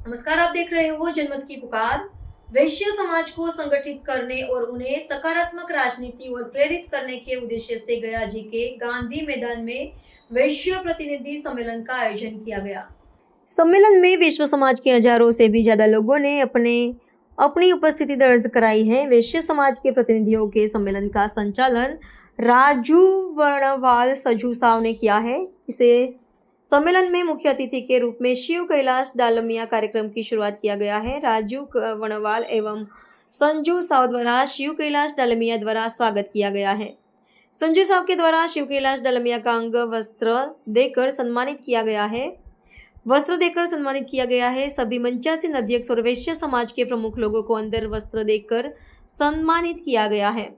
नमस्कार, आप देख रहे हो जनमत की पुकार। वैश्य समाज को संगठित करने और उन्हें सकारात्मक राजनीति और प्रेरित करने के उद्देश्य से गया जी के गांधी मैदान में वैश्य प्रतिनिधि सम्मेलन का आयोजन किया गया। सम्मेलन में विश्व समाज के हजारों से भी ज्यादा लोगों ने अपनी उपस्थिति दर्ज कराई है। वैश्य समाज के प्रतिनिधियों के सम्मेलन का संचालन राजू वर्णवाल सजू साव ने किया है। इसे सम्मेलन में मुख्य अतिथि के रूप में शिव कैलाश डालमिया कार्यक्रम की शुरुआत किया गया है। राजू वर्णवाल एवं संजू साव द्वारा शिव कैलाश डालमिया द्वारा स्वागत किया गया है। संजू साव के द्वारा शिव कैलाश डालमिया का अंग वस्त्र देकर सम्मानित किया गया है। सभी मंचासीन अध्यक्ष और वैश्य समाज के प्रमुख लोगों को अंदर वस्त्र देकर सम्मानित किया गया है।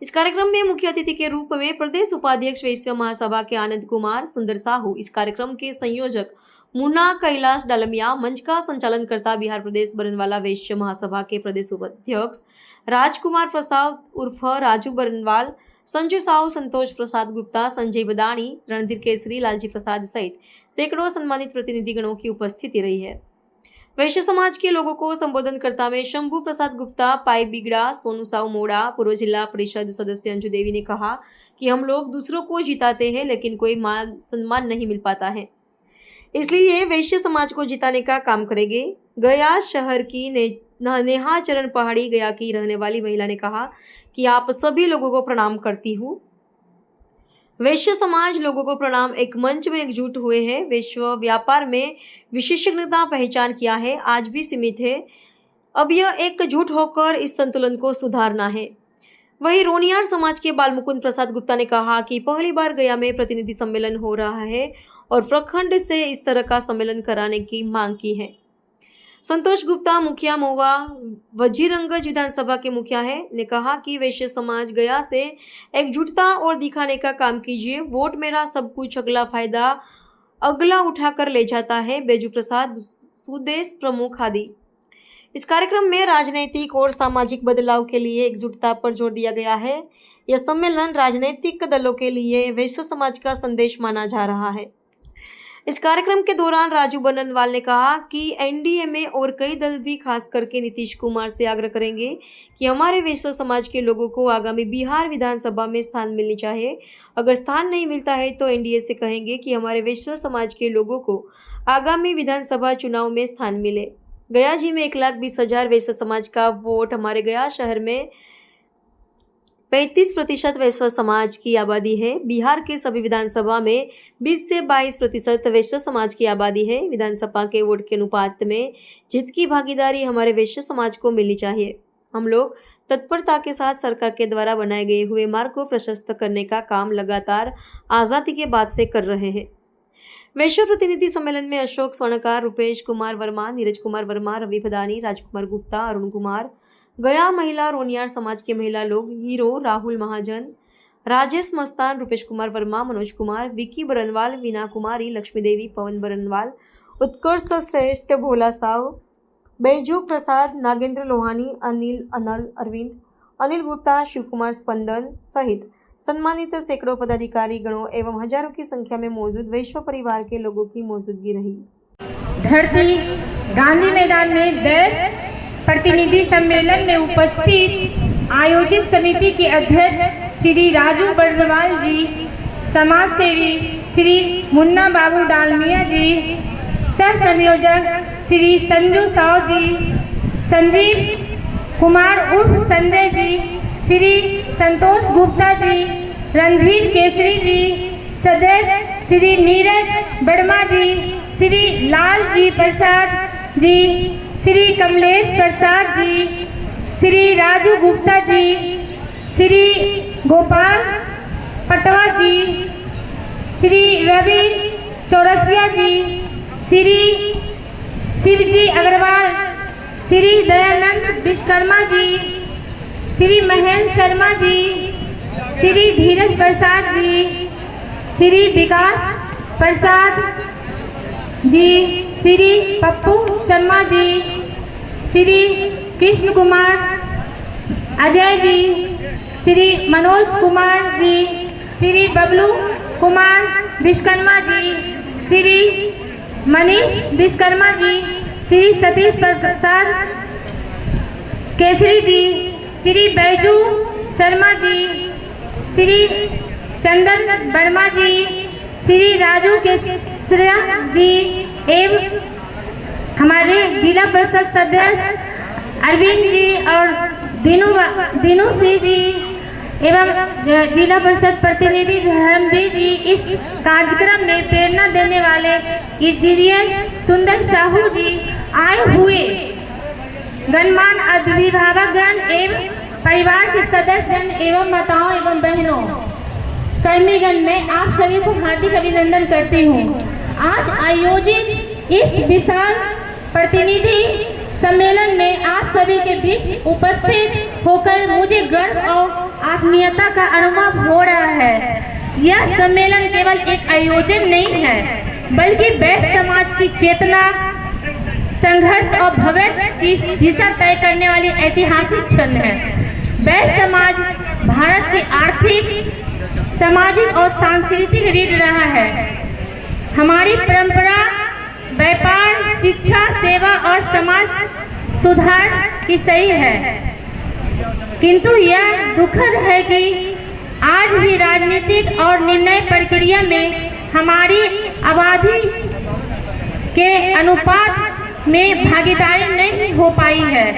इस कार्यक्रम में मुख्य अतिथि के रूप में प्रदेश उपाध्यक्ष वैश्य महासभा के आनंद कुमार सुंदर साहू, इस कार्यक्रम के संयोजक मुन्ना कैलाश डालमिया, मंच का संचालन करता बिहार प्रदेश बरनवाला वैश्य महासभा के प्रदेश उपाध्यक्ष राजकुमार प्रसाद उर्फ राजू बरनवाल, संजू साहू, संतोष प्रसाद गुप्ता, संजय बदानी, रणधीर केसरी, लालजी प्रसाद सहित सैकड़ों सम्मानित प्रतिनिधिगणों की उपस्थिति रही है। वैश्य समाज के लोगों को संबोधन करता में शंभू प्रसाद गुप्ता, पाई बिगड़ा, सोनू साहू मोड़ा, पूर्व जिला परिषद सदस्य अंजू देवी ने कहा कि हम लोग दूसरों को जिताते हैं लेकिन कोई मान सम्मान नहीं मिल पाता है, इसलिए वैश्य समाज को जिताने का काम करेंगे। गया शहर की नेहा चरण पहाड़ी गया की रहने वाली महिला ने कहा कि आप सभी लोगों को प्रणाम करती हूँ। वैश्य समाज लोगों को प्रणाम एक मंच में एकजुट हुए हैं। विश्व व्यापार में विशेषज्ञता पहचान किया है, आज भी सीमित है। अब यह एकजुट होकर इस संतुलन को सुधारना है। वहीं रोनियार समाज के बालमुकुंद प्रसाद गुप्ता ने कहा कि पहली बार गया में प्रतिनिधि सम्मेलन हो रहा है और प्रखंड से इस तरह का सम्मेलन कराने की मांग की है। संतोष गुप्ता, मुखिया महुआ वजीरंगज विधानसभा के मुखिया है, ने कहा कि वैश्य समाज गया से एकजुटता और दिखाने का काम कीजिए। वोट मेरा सब कुछ, अगला फायदा अगला उठाकर ले जाता है। बेजू प्रसाद, सुदेश प्रमुख आदि। इस कार्यक्रम में राजनीतिक और सामाजिक बदलाव के लिए एकजुटता पर जोर दिया गया है। यह सम्मेलन राजनीतिक दलों के लिए वैश्य समाज का संदेश माना जा रहा है। इस कार्यक्रम के दौरान राजू बरनवाल ने कहा कि एनडीए में और कई दल भी खास करके नीतीश कुमार से आग्रह करेंगे कि हमारे वैश्य समाज के लोगों को आगामी बिहार विधानसभा में स्थान मिलनी चाहिए। अगर स्थान नहीं मिलता है तो एनडीए से कहेंगे कि हमारे वैश्य समाज के लोगों को आगामी विधानसभा चुनाव में स्थान मिले। गया जी में 1,20,000 वैश्य समाज का वोट, हमारे गया शहर में 35% वैश्य समाज की आबादी है। बिहार के सभी विधानसभा में 20 से 22% वैश्य समाज की आबादी है। विधानसभा के वोट के अनुपात में जीत की भागीदारी हमारे वैश्य समाज को मिलनी चाहिए। हम लोग तत्परता के साथ सरकार के द्वारा बनाए गए हुए मार्ग को प्रशस्त करने का काम लगातार आज़ादी के बाद से कर रहे हैं। वैश्य प्रतिनिधि सम्मेलन में अशोक स्वर्णकार, रुपेश कुमार वर्मा, नीरज कुमार वर्मा, रवि भदानी, राजकुमार गुप्ता, अरुण कुमार, गया महिला, रोनियार समाज के महिला लोग, हीरो, राहुल महाजन, राजेश मस्तान, रुपेश कुमार वर्मा, मनोज कुमार, विकी बरनवाल, वीना कुमारी, लक्ष्मी देवी, पवन बरनवाल, उत्कर्ष श्रेष्ठ, भोला साव, बैजू प्रसाद, नागेंद्र लोहानी, अनिल अरविंद, अनिल गुप्ता, शिव कुमार स्पंदन सहित सम्मानित सैकड़ों पदाधिकारी गणों एवं हजारों की संख्या में मौजूद वैश्य परिवार के लोगों की मौजूदगी रही। धरती गांधी मैदान में 10 प्रतिनिधि सम्मेलन में उपस्थित आयोजित समिति के अध्यक्ष श्री राजू बरनवाल जी, समाज सेवी श्री मुन्ना बाबू डालमिया जी, सह संयोजक श्री संजू साव जी, संजीव कुमार उर्फ संजय जी, श्री संतोष गुप्ता जी, रणधीर केसरी जी, सदस्य श्री नीरज वर्मा जी, श्री लालजी प्रसाद जी, श्री कमलेश प्रसाद जी, श्री राजू गुप्ता जी, श्री गोपाल पटवा जी, श्री रवि चौरसिया जी, श्री शिवजी अग्रवाल, श्री दयानंद विश्वकर्मा जी, श्री महेंद्र शर्मा जी, श्री धीरज प्रसाद जी, श्री विकास प्रसाद जी, श्री पप्पू शर्मा जी, श्री कृष्ण कुमार अजय जी, श्री मनोज कुमार जी, श्री बबलू कुमार विश्वकर्मा जी, श्री मनीष विश्वकर्मा जी, श्री सतीश प्रसाद केसरी जी, श्री बैजू शर्मा जी, श्री चंदन वर्मा जी, श्री राजू केसरिया जी एवं हमारे जिला परिषद सदस्य अरविंद जी और दीनू सिंह जी एवं जिला परिषद प्रतिनिधि धर्मवीर जी इस कार्यक्रम में प्रेरणा देने वाले इंजीनियर सुंदर साहू जी आए हुए गणमान्य अभिभावकगण एवं परिवार के सदस्यगण एवं माताओं एवं बहनों कर्मीगण मैं आप सभी को हार्दिक अभिनंदन करती हूँ। आज आयोजित इस विशाल प्रतिनिधि सम्मेलन में आप सभी के बीच उपस्थित होकर मुझे गर्व और आत्मीयता का अनुभव हो रहा है। यह सम्मेलन केवल एक आयोजन नहीं है बल्कि वैश्य समाज की चेतना, संघर्ष और भविष्य की दिशा तय करने वाली ऐतिहासिक क्षण है। वैश्य समाज भारत की आर्थिक, सामाजिक और सांस्कृतिक रीढ़ रहा है। हमारी परंपरा व्यापार, शिक्षा, सेवा और समाज सुधार की सही है, किंतु यह दुखद है कि आज भी राजनीतिक और निर्णय प्रक्रिया में हमारी आबादी के अनुपात में भागीदारी नहीं हो पाई है।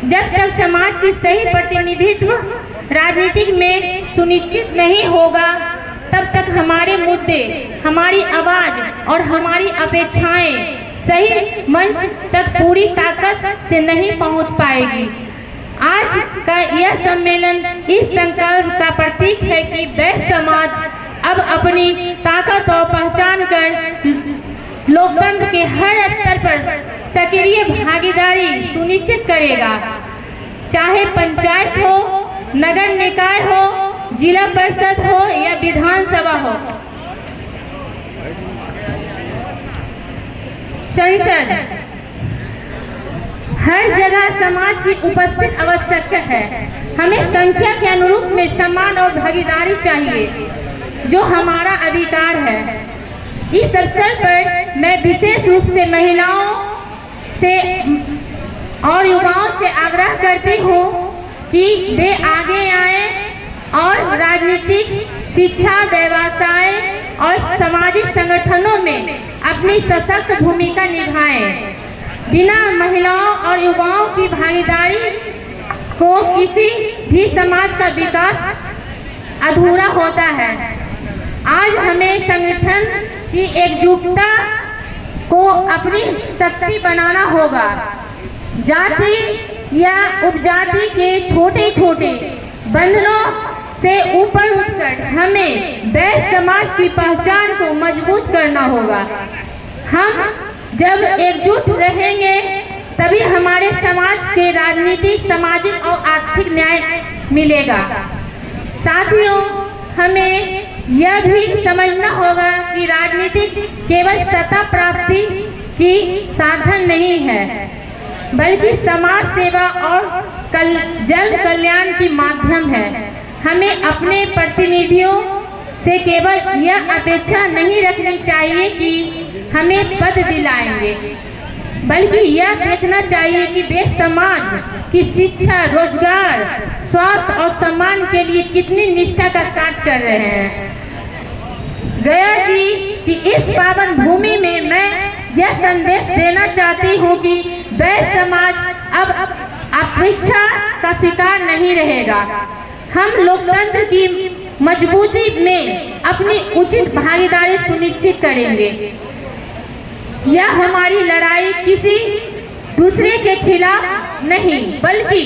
जब तक समाज की सही प्रतिनिधित्व राजनीतिक में सुनिश्चित नहीं होगा तब तक हमारे मुद्दे, हमारी आवाज और हमारी अपेक्षाएं सही मंच तक पूरी ताकत से नहीं पहुंच पाएगी। आज का यह सम्मेलन इस संकल्प का प्रतीक है कि वैश्य समाज अब अपनी ताकत और पहचान कर लोकतंत्र के हर स्तर पर सक्रिय भागीदारी सुनिश्चित करेगा, चाहे पंचायत हो, नगर निकाय हो, जिला परिषद हो या विधानसभा हो। संसद हर जगह समाज की उपस्थित आवश्यक है। हमें संख्या के अनुरूप में सम्मान और भागीदारी चाहिए, जो हमारा अधिकार है। इस अवसर पर मैं विशेष रूप से महिलाओं से और युवाओं से आग्रह करती हूँ कि वे आगे आए और राजनीतिक, शिक्षा, व्यवसाय और सामाजिक संगठनों में अपनी सशक्त भूमिका निभाएं। बिना महिलाओं और युवाओं की भागीदारी को किसी भी समाज का विकास अधूरा होता है। आज हमें संगठन की एकजुटता को अपनी शक्ति बनाना होगा। जाति या उपजाति के छोटे छोटे बंधनों से ऊपर उठकर हमें वैश्य समाज की पहचान को मजबूत करना होगा। हम जब एकजुट रहेंगे तभी हमारे समाज के राजनीतिक, सामाजिक और आर्थिक न्याय मिलेगा। साथियों, हमें यह भी समझना होगा कि राजनीति केवल सत्ता प्राप्ति की साधन नहीं है, बल्कि समाज सेवा और जन कल्याण की माध्यम है। हमें अपने प्रतिनिधियों से केवल यह अपेक्षा नहीं रखनी चाहिए कि हमें पद दिलाएंगे, बल्कि यह देखना चाहिए कि वे समाज की शिक्षा, रोजगार, स्वास्थ्य और सम्मान के लिए कितनी निष्ठा का कार्य कर रहे हैं। गया जी की इस पावन भूमि में मैं यह संदेश देना चाहती हूँ कि वैश्य समाज अब अपेक्षा का शिकार नहीं रहेगा। हम लोकतंत्र की मजबूती में अपनी उचित भागीदारी सुनिश्चित करेंगे। यह हमारी लड़ाई किसी दूसरे के खिलाफ नहीं, बल्कि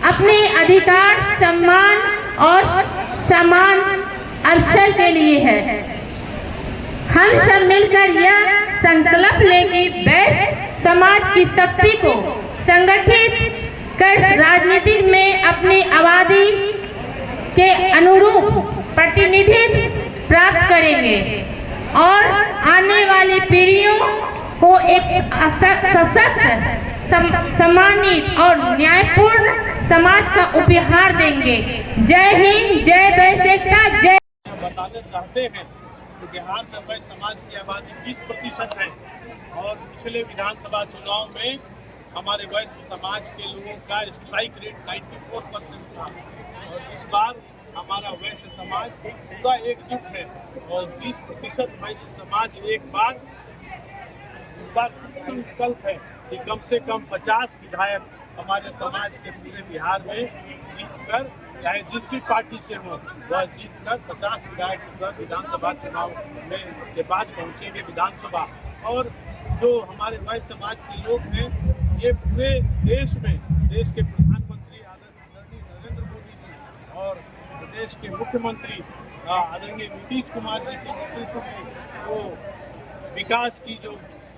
अपने अधिकार, सम्मान और समान अवसर के लिए है। हम सब मिलकर यह संकल्प लें कि वैश्य समाज की शक्ति को संगठित कर राजनीति में अपनी आबादी के अनुरूप प्रतिनिधित्व प्राप्त करेंगे और आने वाली पीढ़ियों को एक सशक्त, सम्मानित और न्यायपूर्ण समाज का उपहार देंगे। जय हिंद, जय वैश्य एकता, जय। बताना चाहते हैं तो बिहार में वैश्य समाज की आबादी 20% है और पिछले विधानसभा चुनाव में हमारे वैश्य समाज के लोगों का स्ट्राइक रेट 94% था और इस बार हमारा वैश्य समाज पूरा एकजुट है और 20% वैश्य समाज एक बार इस बार संकल्प है कि कम से कम 50 विधायक हमारे समाज के पूरे बिहार में जीतकर, चाहे जिस भी पार्टी से हो वह जीतकर 50 विधायक इस बार विधानसभा चुनाव में के बाद पहुंचेंगे विधानसभा। और जो हमारे वैश्य समाज के लोग हैं ये पूरे देश में देश के प्रधानमंत्री आदरणीय नरेंद्र मोदी जी और प्रदेश के मुख्यमंत्री आदरणीय नीतीश कुमार जी के नेतृत्व में वो विकास की जो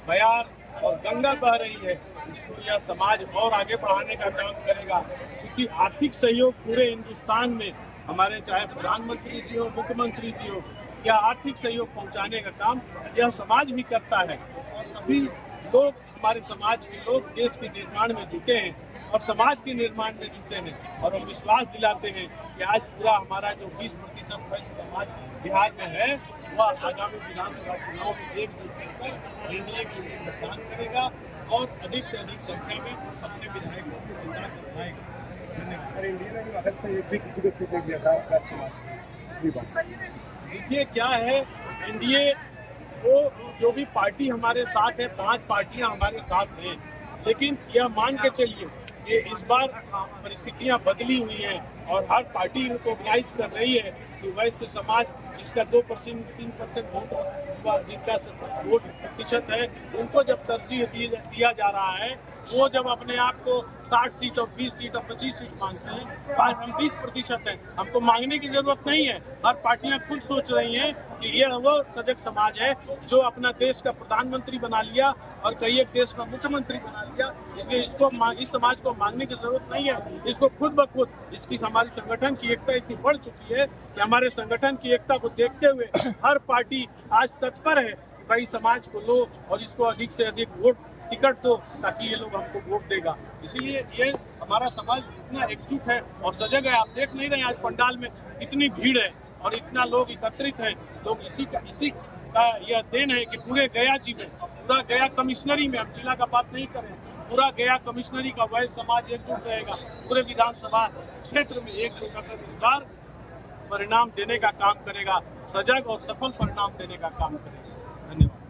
बयार और गंगा बह रही है इसको यह समाज और आगे बढ़ाने का काम करेगा, क्योंकि आर्थिक सहयोग पूरे हिंदुस्तान में हमारे चाहे प्रधानमंत्री जी हो मुख्यमंत्री जी हो या आर्थिक सहयोग पहुंचाने का काम यह समाज भी करता है और सभी लोग हमारे समाज के लोग देश के निर्माण में जुटे हैं और समाज के निर्माण में जुटे हैं और हम विश्वास दिलाते हैं कि आज पूरा हमारा जो 20% वैश्य समाज बिहार में है वह आगामी विधानसभा चुनाव में एकजुट होकर एनडीए के लिए मतदान करेगा और अधिक से अधिक संख्या में अपने विधायकों को जिता कर लाएगा। और इंडिया ने जो अलग से एक भी किसी को छूट नहीं दिया था वैश्य समाज पिछली बार। देखिए क्या है, एनडीए वो जो भी पार्टी हमारे साथ है 5 पार्टियां हमारे साथ हैं, लेकिन यह मान के चलिए कि इस बार परिस्थितियां बदली हुई हैं और हर पार्टी रिकॉग्नाइज कर रही है कि वैश्य समाज जिसका 2% 3% वोट जिनका वोट प्रतिशत है उनको जब तरजीह दिया जा रहा है, वो जब अपने आप को 60 सीट और 20 सीट और 25 सीट मांगते हैं, आज हम 20% हैं, हमको मांगने की जरूरत नहीं है। हर पार्टियां खुद सोच रही हैं कि ये वो सजग समाज है जो अपना देश का प्रधानमंत्री बना लिया और कई एक देश का मुख्यमंत्री बना लिया, इसलिए इस समाज को मांगने की जरूरत नहीं है। इसको खुद ब खुद इसकी हमारी संगठन की एकता इतनी बढ़ चुकी है कि हमारे संगठन की एकता को देखते हुए हर पार्टी आज तत्पर है कि भाई समाज को लो और इसको अधिक से अधिक वोट टिकट दो ताकि ये लोग हमको वोट देगा। इसीलिए ये हमारा समाज इतना एकजुट है और सजग है। आप देख नहीं रहे आज पंडाल में इतनी भीड़ है और इतना लोग एकत्रित हैं। लोग इसी का यह देन है कि पूरे गया जी में, पूरा गया कमिश्नरी में, हम जिला का बात नहीं करें, पूरा गया कमिश्नरी का वैश्य समाज एकजुट रहेगा, पूरे विधानसभा क्षेत्र में एकजुट होकर इस बार परिणाम देने का काम करेगा, सजग और सफल परिणाम देने का काम करेगा। धन्यवाद।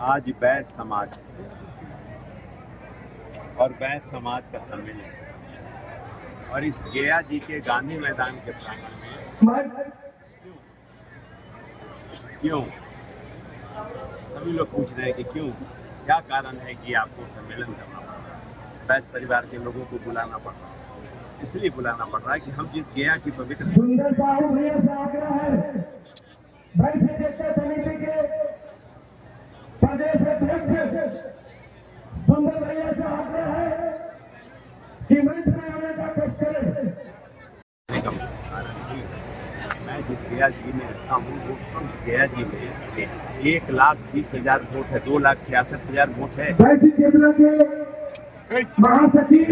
आज वैश्य समाज और वैश्य समाज का सम्मेलन और इस गया जी के गांधी मैदान के प्रांगण में क्यों सभी लोग पूछ रहे हैं कि क्यों, क्या कारण है कि आपको सम्मेलन करना पड़ रहा है, वैश्य परिवार के लोगों को बुलाना पड़ रहा है। इसलिए बुलाना पड़ रहा है कि हम जिस गया की पवित्र प्रदेश अध्यक्ष सुंदर भैया से आग्रह है कि मंच में आने का कष्ट करें। मैं जिस गया जी में रहता हूँ उस गया जी में 1,20,000 वोट है, 2,66,000 वोट है। वैश्य चेतना के महासचिव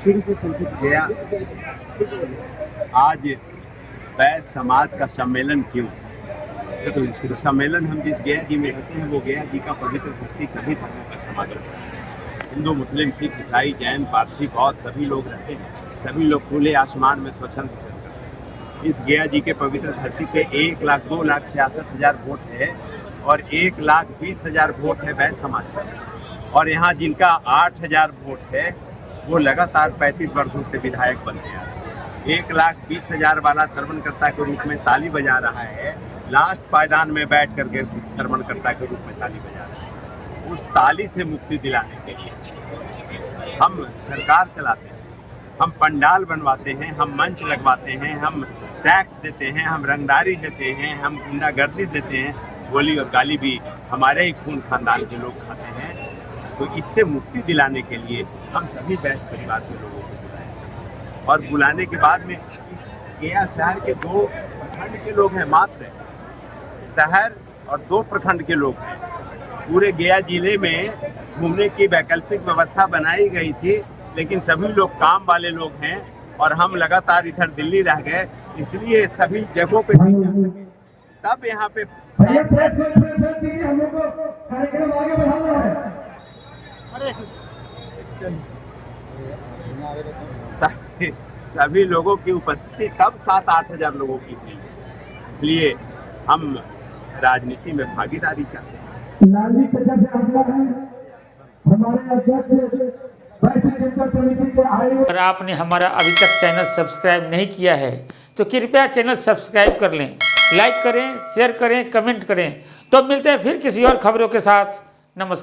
शुरू से संचित गया। आज वैश्य समाज का सम्मेलन क्यों? तो सम्मेलन हम जिस गया जी में रहते हैं वो गया जी का पवित्र धरती सभी धर्मों का समागम है। हिंदू, मुस्लिम, सिख, ईसाई, जैन, पारसी, बौद्ध सभी लोग रहते हैं। सभी लोग खुले आसमान में स्वच्छंद चलते हैं। इस गया जी के पवित्र धरती पे 1,02,66,000 वोट है और 1,20,000 वोट है वैश्य समाज का। और यहाँ जिनका 8,000 वोट है वो लगातार 35 वर्षों से विधायक बनते आ रहे हैं। 1,20,000 वाला श्रवणकर्ता के रूप में ताली बजा रहा है, लास्ट पायदान में बैठ करके श्रवणकर्ता के रूप में ताली बजा रहा है। उस ताली से मुक्ति दिलाने के लिए हम सरकार चलाते हैं, हम पंडाल बनवाते हैं, हम मंच लगवाते हैं, हम टैक्स देते हैं, हम रंगदारी देते हैं, हम गुंडागर्दी देते हैं। गोली और गाली भी हमारे ही खून खानदान के लोग खाते हैं। तो इससे मुक्ति दिलाने के लिए हम सभी बैस परिवार के लोगों को बुलाए और बुलाने के बाद में गया शहर के 2 प्रखंड के लोग हैं मात्र, शहर और 2 प्रखंड के लोग हैं। पूरे गया जिले में घूमने की वैकल्पिक व्यवस्था बनाई गई थी, लेकिन सभी लोग काम वाले लोग हैं और हम लगातार इधर दिल्ली रह गए, इसलिए सभी जगहों पे नहीं जा सके। तब यहाँ पे भैया प्रेस हम लोग को कार्यक्रम आगे बढ़ाना है। सभी लोगों की उपस्थिति तब 7-8 हजार लोगों की थी, इसलिए हम राजनीति में भागीदारी चाहते हैं। लालजी चाचा से आग्रह है, हमारे अध्यक्ष वैश्य जनता समिति के आयु। अगर आपने हमारा अभी तक चैनल सब्सक्राइब नहीं किया है तो कृपया चैनल सब्सक्राइब कर लें, लाइक करें, शेयर करें, कमेंट करें। तो मिलते हैं फिर किसी और खबरों के साथ। नमस्कार।